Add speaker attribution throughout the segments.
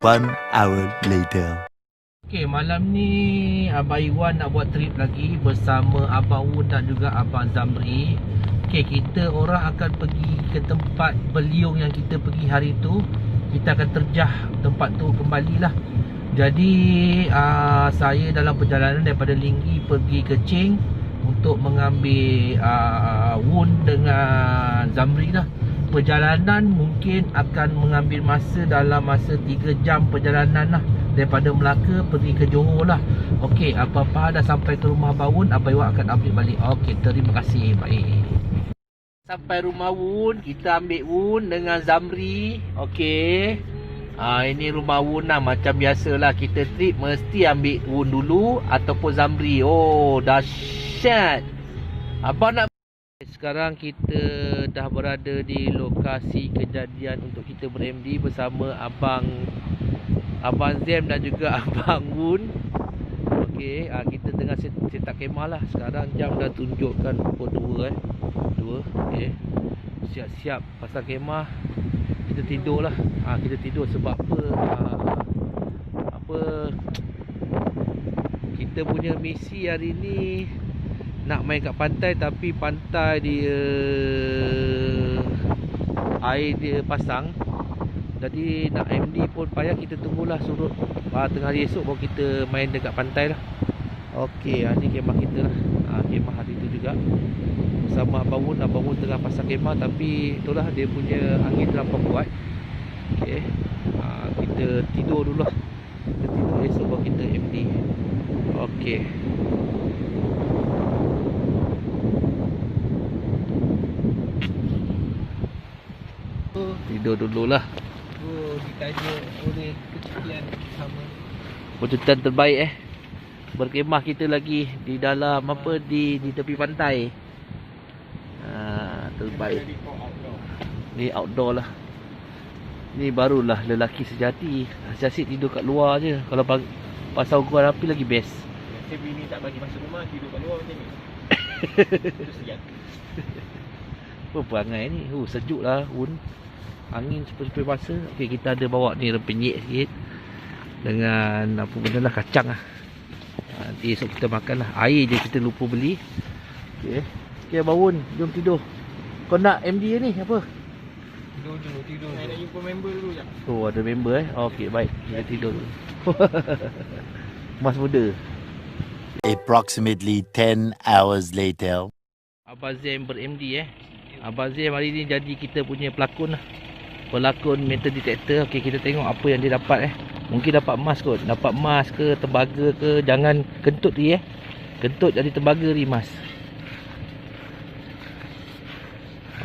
Speaker 1: 1 hour later.
Speaker 2: Okay, malam ni Abang Iwan nak buat trip lagi bersama Abang Wun dan juga Abang Zamri. Okay, kita orang akan pergi ke tempat beliung yang kita pergi hari tu. Kita akan terjah tempat tu kembali lah. Jadi saya dalam perjalanan daripada Linggi pergi ke Ching untuk mengambil Wun dengan Zamri lah. Perjalanan mungkin akan mengambil masa dalam masa 3 jam perjalanan lah, daripada Melaka pergi ke Johor lah. Okey, apa-apa dah sampai ke rumah Abang Wun, Abang Iwan akan ambil balik. Okey, terima kasih. Baik. Sampai rumah Wun, kita ambil Wun dengan Zamri. Okey. Ini rumah Wun lah. Macam biasalah kita trip mesti ambil Wun dulu ataupun Zamri. Oh, dahsyat. Abang nak. Sekarang kita dah berada di lokasi kejadian untuk kita ber-MD bersama Abang Zem dan juga Abang Wun. Okey, kita tengah set up kemah lah. Sekarang jam dah tunjukkan pukul 2 okey. Siap-siap pasang kemah. Kita tidur lah. Kita tidur sebab apa kita punya misi hari ni nak main kat pantai, tapi pantai dia air dia pasang. Jadi nak MD pun payah, kita tunggulah surut tengah hari esok baru kita main dekat pantai lah. Okey, ni kemah kita lah. Kemah hari tu juga bersama Abang Wun. Abang Wun tengah pasang kemah, tapi itulah dia punya angin terlampau kuat. Okey, kita tidur dulu lah. Kita tidur, esok baru kita MD. Okey. Tidur dululah. Ditanya oleh kesekian sama keputusan terbaik berkemah kita lagi di dalam di tepi pantai. Terbaik. Ni outdoor lah. Ni barulah lelaki sejati. Asyik tidur kat luar je. Kalau pasal ukuran api lagi best.
Speaker 3: Biasa bini tak bagi masuk rumah, tidur kat luar macam ni. Terus siap.
Speaker 2: Apa perangai ni? Sejuk lah Wun. Angin seperti basah. Okey, kita ada bawa ni rempenyek sikit dengan apa benda lah, kacang lah. Nanti esok kita makan lah. Air je kita lupa beli. Okey. Okey Abang Wun, jom tidur. Kau nak MD ni apa?
Speaker 3: Tidur. Saya nak jumpa member dulu je.
Speaker 2: Oh, ada member Okey, baik. Kita tidur dulu. Mas muda.
Speaker 1: Approximately 10 hours later.
Speaker 2: Abang Zem ber-MD Abang Zem hari ni jadi kita punya pelakon lah. Pelakon metal detector. Okey, kita tengok apa yang dia dapat Mungkin dapat emas kot. Dapat emas ke, tembaga ke. Jangan kentut dia Kentut jadi tembaga ni emas.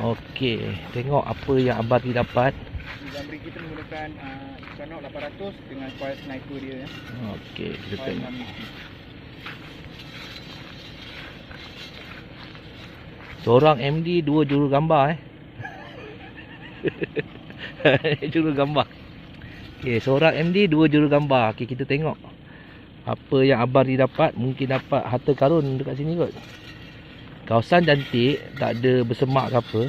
Speaker 2: Okey, tengok apa yang Abang ni dapat.
Speaker 3: Zamri kita menggunakan Equinox 800 dengan coil sniper dia
Speaker 2: Okey, kita tengok. Seorang MD 2 juru gambar juru gambar. Okey, seorang MD 2 juru gambar. Okey, kita tengok apa yang Abang ni dapat. Mungkin dapat harta karun dekat sini kot. Kawasan cantik, tak ada bersemak ke apa.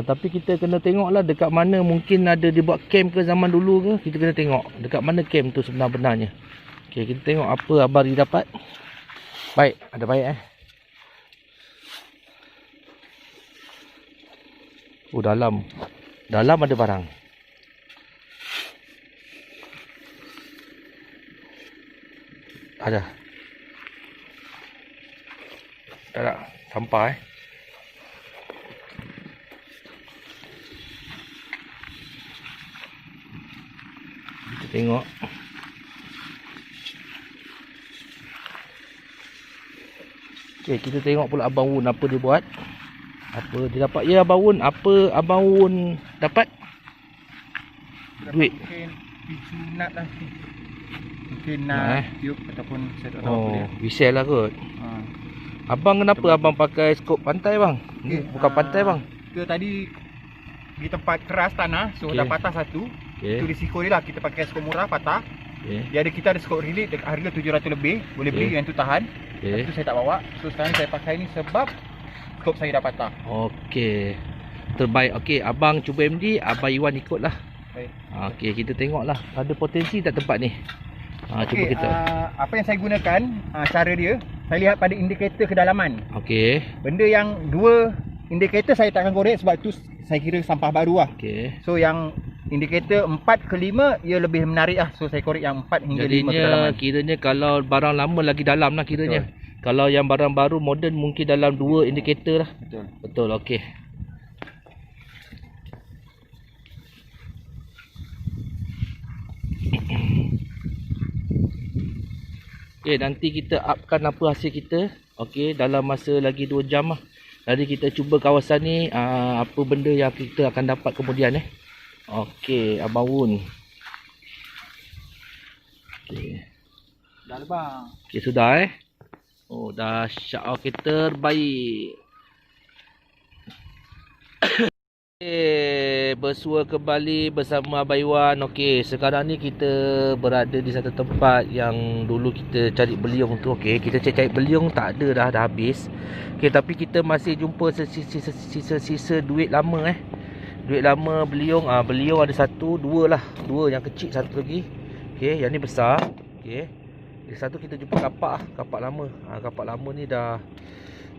Speaker 2: Tapi kita kena tengok lah dekat mana. Mungkin ada dia buat camp ke zaman dulu ke. Kita kena tengok dekat mana camp tu sebenar-benarnya. Okey, kita tengok apa Abang ni dapat. Baik, ada baik Oh, dalam ada barang. Ada. Tak sampah Kita tengok. Okey, kita tengok pula Abang Wun apa dia buat. Apa dia dapat? Ya Abang Wun, apa Abang Wun dapat? Duit.
Speaker 3: Mungkin picu nut lah. Mungkin nut, tube ataupun set atau apa dia.
Speaker 2: Bisel lah kot. Abang kenapa abang pakai skop pantai bang?
Speaker 3: Okay,
Speaker 2: bukan pantai bang.
Speaker 3: Kita tadi di tempat keras tanah, so dah patah satu. Itu risiko dia lah, kita pakai skop murah patah. Kita ada skop relate harga 700 lebih, boleh beli yang tu tahan. Itu saya tak bawa. So sekarang saya pakai ni sebab skop saya dah patah.
Speaker 2: Okey. Terbaik. Okey, abang cuba MD, Abang Iwan ikutlah.
Speaker 3: Baik.
Speaker 2: Okey, kita tengoklah ada potensi tak tempat ni. Cuba
Speaker 3: Okey,
Speaker 2: kita.
Speaker 3: apa yang saya gunakan, cara dia, saya lihat pada indikator kedalaman.
Speaker 2: Okey.
Speaker 3: Benda yang 2 indikator saya takkan korek sebab tu saya kira sampah baru lah.
Speaker 2: Okey.
Speaker 3: So yang indikator 4 ke 5 ia lebih menarik lah. So saya korek yang 4 hingga 5 kedalaman.
Speaker 2: Kiranya kalau barang lama lagi dalam lah kiranya.
Speaker 3: Betul.
Speaker 2: Kalau yang barang baru moden mungkin dalam 2 indikator lah.
Speaker 3: Betul.
Speaker 2: Betul, okey. Okey, nanti kita upkan apa hasil kita. Okey, dalam masa lagi 2 jam lah. Jadi kita cuba kawasan ni apa benda yang kita akan dapat kemudian Okey, Abang Wun. Okey.
Speaker 3: Dah lebang.
Speaker 2: Okey, sudah Oh, dahsyat. Okey, terbaik. Bersua kembali bersama Abang Iwan. Okey, sekarang ni kita berada di satu tempat yang dulu kita cari beliung tu. Okey, kita cari beliung tak ada dah habis. Okey, tapi kita masih jumpa sisa duit lama Duit lama beliung. Beliung ada 1, 2 lah. 2 yang kecil, 1 lagi. Okey, yang ni besar. Okey. Yang satu kita jumpa kapak lama. Kapak lama ni dah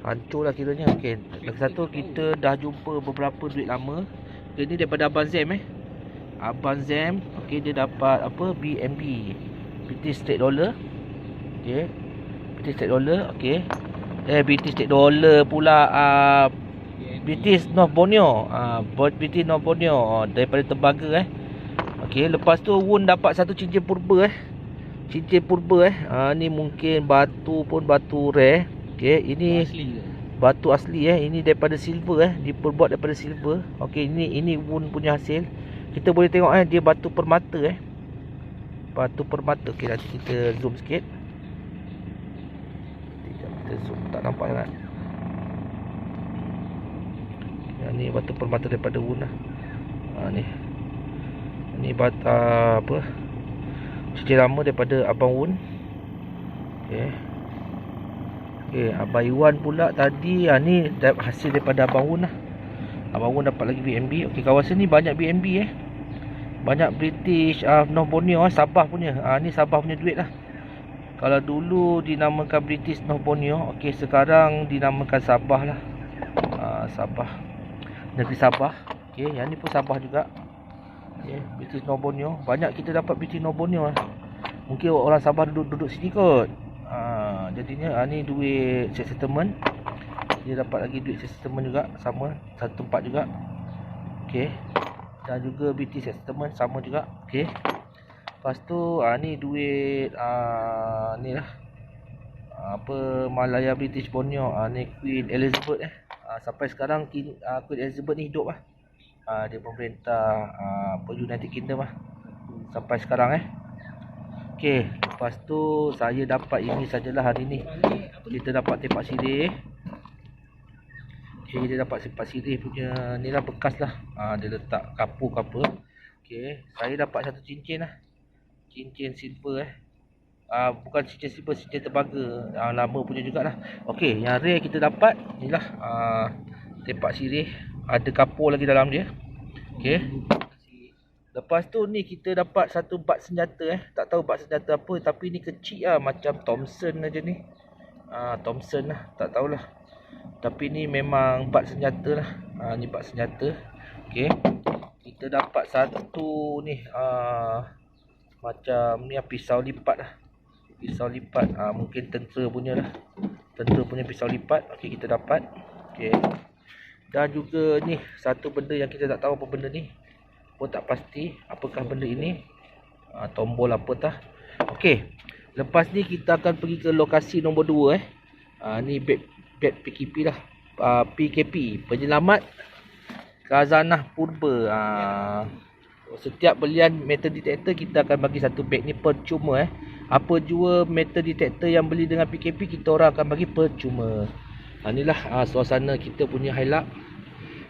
Speaker 2: hancur lah kiranya. Okey, lagi satu kita dah jumpa beberapa duit lama. Okey, ni daripada Abang Zam Abang Zam, okey, dia dapat apa? BNB, British State Dollar. Okey. British State Dollar, okey. British State Dollar pula British North Borneo. British North Borneo daripada Tembaga Okey, lepas tu Wun dapat satu cincin purba Cincin purba ni mungkin batu pun batu rare. Okey, ini batu asli ini daripada silver diperbuat daripada silver. Okey, ini Wun punya hasil. Kita boleh tengok dia batu permata Batu permata. Okey, nanti kita zoom sikit. Kita zoom tak nampak sangat. Yang ni batu permata daripada Wun ni batu apa? Cincin lama daripada Abang Wun. Okey. Okey, Abang Iwan pula tadi ni hasil daripada Abang Wun Abang Wun dapat lagi BNB. Okey, kawasan ni banyak BNB Banyak British North Borneo Sabah punya. Ni Sabah punya duit lah. Kalau dulu dinamakan British North Borneo, okey, sekarang dinamakan Sabah lah. Sabah. Negeri Sabah. Okey, yang ni pun Sabah juga. Okay, British North Borneo. Banyak kita dapat British North Borneo Mungkin orang Sabah duduk sini kot. Jadinya ni duit set settlement. Dia dapat lagi duit set settlement juga. Sama, satu tempat juga. Okey. Dan juga British set settlement sama juga. Okey. Lepas tu ni duit ni lah. Apa Malaya British Borneo. Ni Queen Elizabeth sampai sekarang Queen Elizabeth ni hidup dia pemerintah United Kingdom sampai sekarang Okey, lepas tu saya dapat ini sajalah hari ni. Kita dapat tempat sirih. Okey, kita dapat tempat sirih punya ni lah, bekas lah. Dia letak kapur ke apa. Okey, saya dapat satu cincin cincin silver bukan cincin silver, cincin tembaga. Lama punya jugalah. Okey, yang rare kita dapat inilah tempat sirih. Ada kapur lagi dalam dia. Okey. Lepas tu ni kita dapat satu bat senjata Tak tahu bat senjata apa, tapi ni kecil macam Thompson aja ni. Thompson lah, tak tahulah. Tapi ni memang bat senjata lah. Ni bat senjata. Okey. Kita dapat satu ni macam ni pisau lipat lah. Pisau lipat. Mungkin tentera punya lah. Tentera punya pisau lipat. Okey, kita dapat. Okey. Dan juga ni satu benda yang kita tak tahu apa benda ni. Pun tak pasti apakah benda ini. Tombol apa tah. Okey. Lepas ni kita akan pergi ke lokasi nombor 2 ni bed PKP lah. PKP, penyelamat khazanah purba. Setiap belian metal detector kita akan bagi satu beg ni percuma Apa jua metal detector yang beli dengan PKP kita orang akan bagi percuma. Inilah suasana kita punya highlight.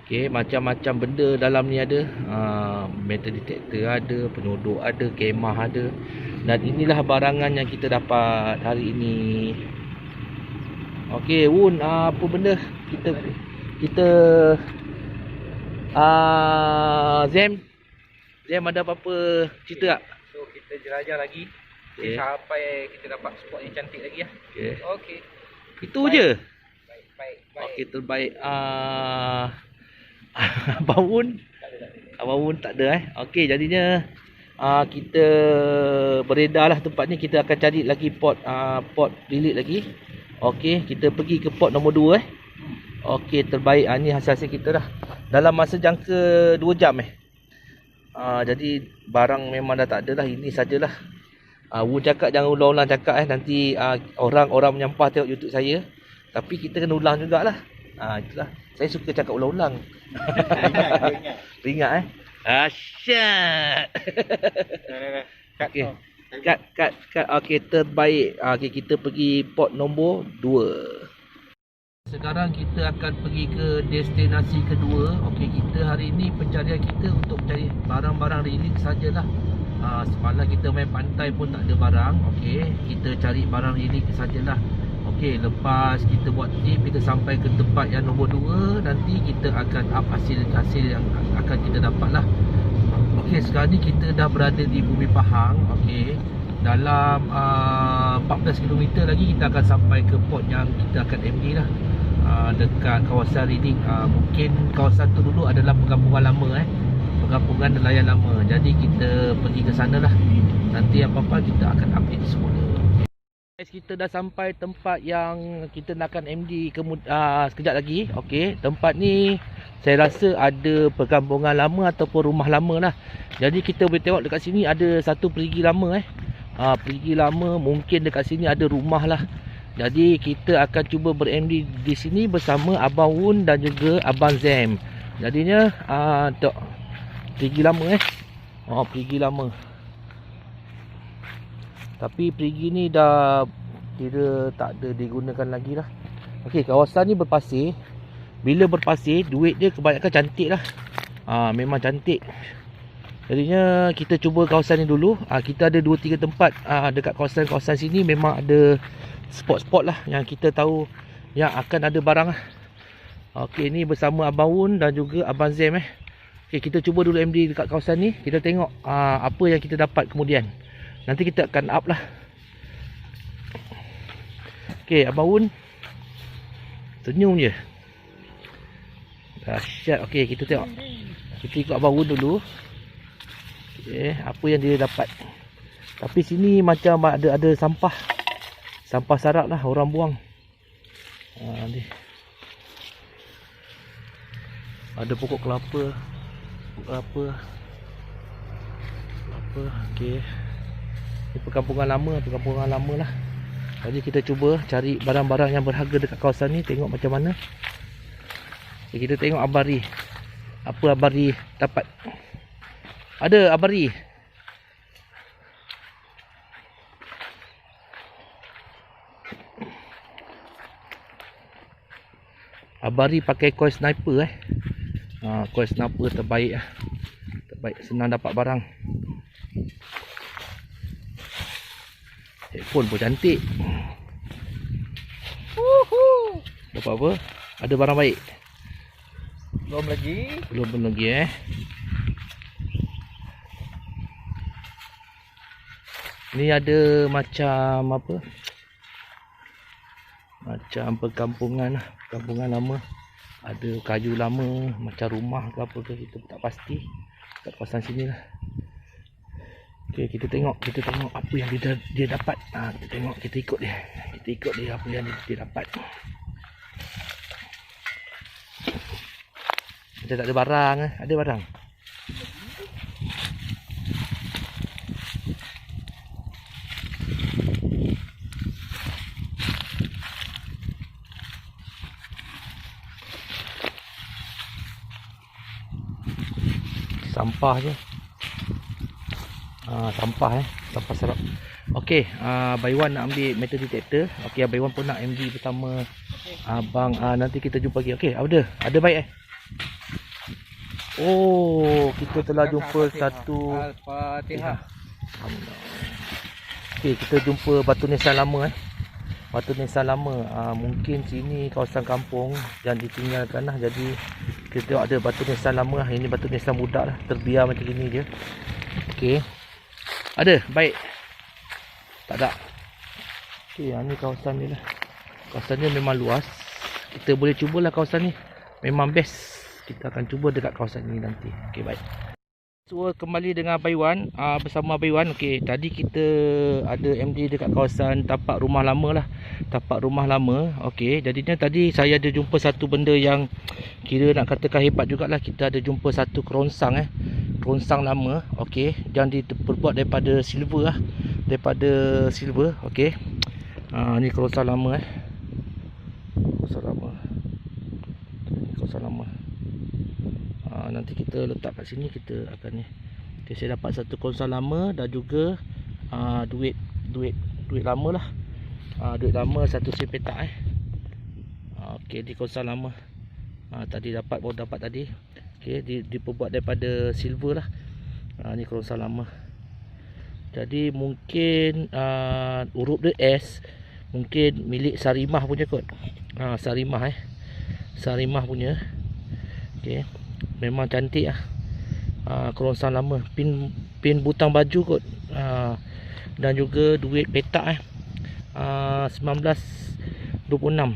Speaker 2: Okey, macam-macam benda dalam ni ada. Metal detector ada, penyodok ada, kemah ada. Dan inilah barangan yang kita dapat hari ini. Okey, Wun, apa benda kita Zam, Jam ada apa-apa cerita tak?
Speaker 3: So kita jelajah lagi sampai kita dapat spot yang cantik lagi lah. Okey.
Speaker 2: Itu je.
Speaker 3: Baik.
Speaker 2: Okey, terbaik. Abang Un tak ada Okey, jadinya kita beredar lah tempat ni. Kita akan cari lagi pot lilit lagi. Okey, kita pergi ke pot nombor 2 Okey, terbaik. Ni hasil-hasil kita dah dalam masa jangka 2 jam jadi barang memang dah tak ada lah. Ini sajalah. Wu cakap jangan ulang-ulang cakap nanti orang menyampah tengok YouTube saya. Tapi kita kena ulang jugalah. Itulah. Saya suka cakap ulang-ulang. Ingat asyik. Okey. Kat. Okey, terbaik. Okey, kita pergi pot nombor 2. Sekarang kita akan pergi ke destinasi kedua. Okey, kita hari ini pencarian kita untuk mencari barang-barang relief sajalah. Semalam kita main pantai pun tak ada barang. Okey, kita cari barang relief sajalah. Okey, lepas kita buat tip, kita sampai ke tempat yang nombor 2, nanti kita akan up hasil yang akan kita dapat lah. Okey, sekarang ni kita dah berada di Bumi Pahang. Okey, dalam 14 km lagi kita akan sampai ke port yang kita akan MD lah. Dekat kawasan Reading. Mungkin kawasan tu dulu adalah perkampungan lama perkampungan nelayan lama. Jadi kita pergi ke sana lah. Nanti apa-apa kita akan update semula. Guys, kita dah sampai tempat yang kita nak akan MD sekejap lagi. Okey, tempat ni saya rasa ada perkampungan lama ataupun rumah lama lah. Jadi kita boleh tengok dekat sini ada satu perigi lama perigi lama. Mungkin dekat sini ada rumah lah. Jadi kita akan cuba ber-MD di sini bersama Abang Wun dan juga Abang Zam. Jadinya perigi lama perigi lama. Tapi perigi ni dah tak ada digunakan lagi lah. Okey, kawasan ni berpasir. Bila berpasir, duit dia kebanyakan cantik lah. Memang cantik. Jadinya kita cuba kawasan ni dulu. Kita ada 2-3 tempat dekat kawasan-kawasan sini memang ada spot-spot lah yang kita tahu yang akan ada barang lah. Okey, ni bersama Abang Wun dan juga Abang Zam Okey, kita cuba dulu MD dekat kawasan ni. Kita tengok apa yang kita dapat kemudian. Nanti kita akan up lah. Okey, Abang Wun senyum je. Dahsyat. Okey, kita tengok. Kita ikut Abang Wun dulu. Okey, apa yang dia dapat. Tapi sini macam ada sampah. Sampah sarap lah orang buang. Ni. Ada pokok kelapa. Okey. Ini perkampungan lama lah. Jadi kita cuba cari barang-barang yang berharga dekat kawasan ni. Tengok macam mana. Okay, kita tengok Abari. Apa Abari dapat. Ada Abari. Abari pakai coil sniper coil sniper terbaik terbaik, senang dapat barang. Headphone pun cantik. Dapat apa? Ada barang baik?
Speaker 3: Belum lagi.
Speaker 2: Ni ada macam apa? Macam perkampungan lama. Ada kayu lama, macam rumah ke apa ke, kita tak pasti. Kat kawasan sini lah. Okey, kita tengok apa yang dia dapat. Kita tengok, kita ikut dia apa yang dia dapat. Kita tak ada barang ada barang. Sampah je. Sampah sarap. Okey, Abang Wan nak ambil metal detector. Okey, Abang Wan pun nak MD bersama abang. Nanti kita jumpa lagi. Okey, ada baik Oh, kita telah jumpa satu Al-Fatihah. Okey, kita jumpa batu nisan lama Batu nisan lama. Mungkin sini kawasan kampung yang ditinggalkan lah. Jadi Kita tengok ada batu nisan lama lah. Ini batu nisan muda lah. Terbiar macam gini je. Okey. Ada? Baik. Tak ada. Okey, ni kawasan ni lah. Kawasan ni memang luas. Kita boleh cubalah kawasan ni. Memang best. Kita akan cuba dekat kawasan ni nanti. Okey, baik. So, kembali dengan Abang Iwan, bersama Abang Iwan. Okey, tadi kita ada MD dekat kawasan tapak rumah lama lah. Tapak rumah lama. Okey, jadinya tadi saya ada jumpa satu benda yang kira nak katakan hebat jugalah. Kita ada jumpa satu kerongsang kerongsang lama. Okey, yang diperbuat daripada silver lah. Daripada silver. Okey. Ni kerongsang lama Kerongsang lama. Ni kerongsang lama. Nanti kita letak kat sini, kita akan ni. Okay, saya dapat satu kerongsang lama dan juga duit lama lah. Duit lama satu sen petak Okey, di kerongsang lama. Tadi baru dapat tadi. Okey, diperbuat daripada silver lah. Ni kerongsang lama. Jadi mungkin huruf dia S mungkin milik Sarimah punya kot. Sarimah Sarimah punya. Okey. Memang cantik lah. Kerongsang lama. Pin butang baju kot. Dan juga duit petak 1926.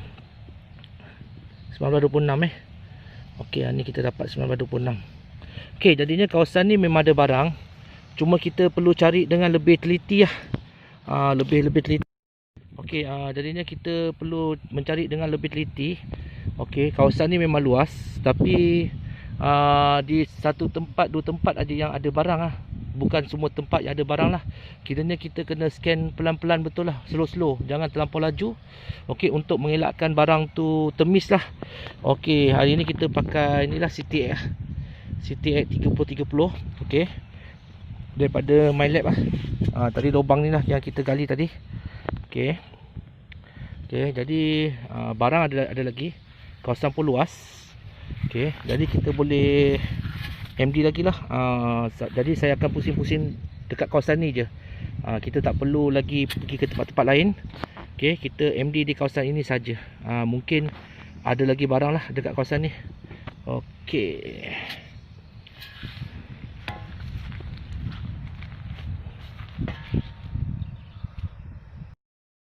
Speaker 2: 1926 Okey, ni kita dapat 1926. Okey, jadinya kawasan ni memang ada barang. Cuma kita perlu cari dengan lebih teliti lah. Lebih teliti. Okey, jadinya kita perlu mencari dengan lebih teliti. Okey, kawasan ni memang luas. Tapi di satu tempat, dua tempat ada yang ada barang lah. Bukan semua tempat yang ada barang lah. Kiranya kita kena scan pelan-pelan betul lah. Slow-slow. Jangan terlampau laju. Okey, untuk mengelakkan barang tu temis lah. Okey, hari ni kita pakai inilah CTX lah. CTX 3030. Okey. Daripada MyLab lah. Tadi lubang ni lah yang kita gali tadi. Okey. Okey, jadi barang ada lagi. Kawasan pun luas. Okey, jadi kita boleh MD lagi lah. Jadi saya akan pusing-pusing dekat kawasan ni je. Kita tak perlu lagi pergi ke tempat-tempat lain. Okey, kita MD di kawasan ini saja. Mungkin ada lagi barang lah dekat kawasan ni. Okey.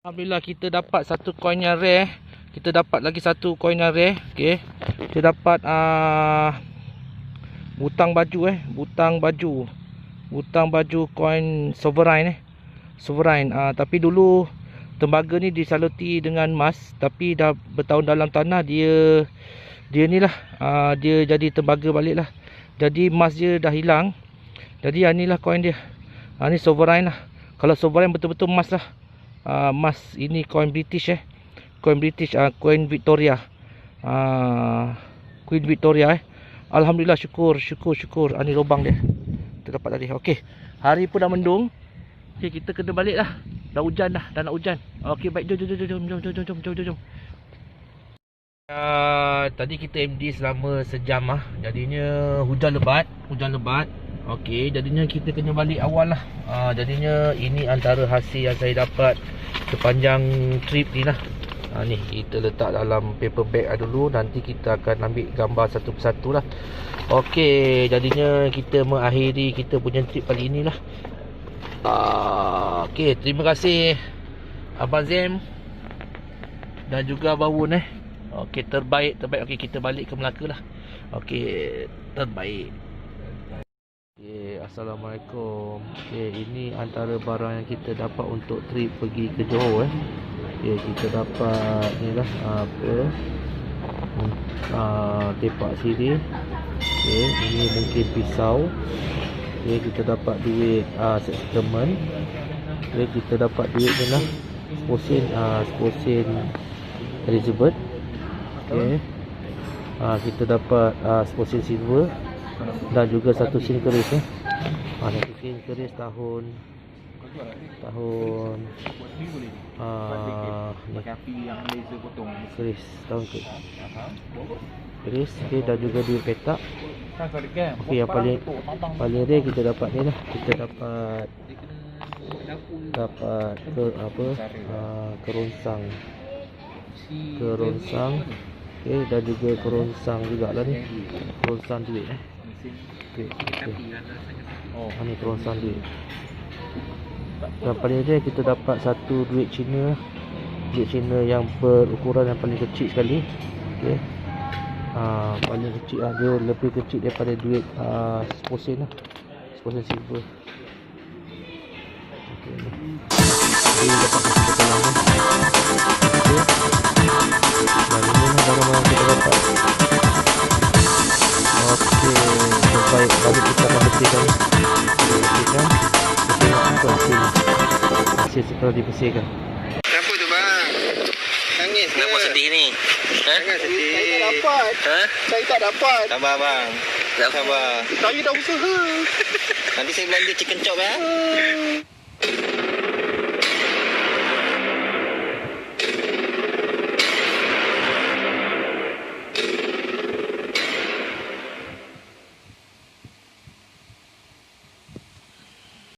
Speaker 2: Alhamdulillah kita dapat satu koin yang rare. Kita dapat lagi satu koin yang rare. Okey. Kita dapat butang baju Butang baju koin sovereign Sovereign. Tapi dulu tembaga ni disaluti dengan emas, tapi dah bertahun dalam tanah dia ni lah. Dia jadi tembaga balik lah. Jadi emas dia dah hilang. Jadi ni lah koin dia. Ni sovereign lah. Kalau sovereign betul-betul emas lah. Emas ini koin British Koin British, koin Victoria. Queen Victoria Alhamdulillah, syukur. Ni lubang dia. Kita dapat tadi. Okey. Hari pun dah mendung. Okey, kita kena balik lah. Dah hujan dah. Dah nak hujan. Okey, baik. Jom. Tadi kita MD selama sejam lah. Jadinya hujan lebat. Okey, jadinya kita kena balik awal lah. Jadinya ini antara hasil yang saya dapat sepanjang trip ni lah. Ni kita letak dalam paper bag dulu. Nanti kita akan ambil gambar satu persatu lah. Okey, jadinya kita mengakhiri kita punya trip kali ni lah. Okey, terima kasih Abang Zem dan juga Abang Wun Okey, terbaik. Okey, kita balik ke Melaka lah. Okey, terbaik. Okey, Assalamualaikum. Okey, ini antara barang yang kita dapat untuk trip pergi ke Johor Okey, kita dapat ni lah tepak siri. Okey, ini mungkin pisau. Okey, kita dapat duit settlement. Okey, kita dapat duit ni lah sposin Elizabeth. Okey, kita dapat sposin silver dan juga satu sin keris satu sin keris tahun ni api yang laser potong keris tahun keris. Okey, dan juga duit petak. Okey, yang paling rare kita dapat ni lah. Kita dapat kerongsang Okey, dan juga kerongsang jugalah ni. Kerongsang duit Okey. Oh, ni kerongsang duit. Dan paling dia kita dapat satu duit Cina. Duit Cina yang berukuran yang paling kecil sekali. Okey. Paling kecil lah, dia lebih kecil daripada duit 10 sen lah. 10 sen silver. Okey ni. Jadi dapat satu lama. Okey. Dan ini lah barang-barang kita dapat. Okey, terbaik balik kita akan bersihkan ni. Kita bersihkan. Kita tengok apa hasil setelah dibersihkan.
Speaker 3: Kenapa tu bang? Nangis ke?
Speaker 4: Kenapa sedih ni?
Speaker 3: Jangan sedih. Saya tak dapat. Saya tak dapat.
Speaker 4: Sabar bang. Sabar.
Speaker 3: Saya dah usaha.
Speaker 4: Nanti saya belanja chicken chop ya.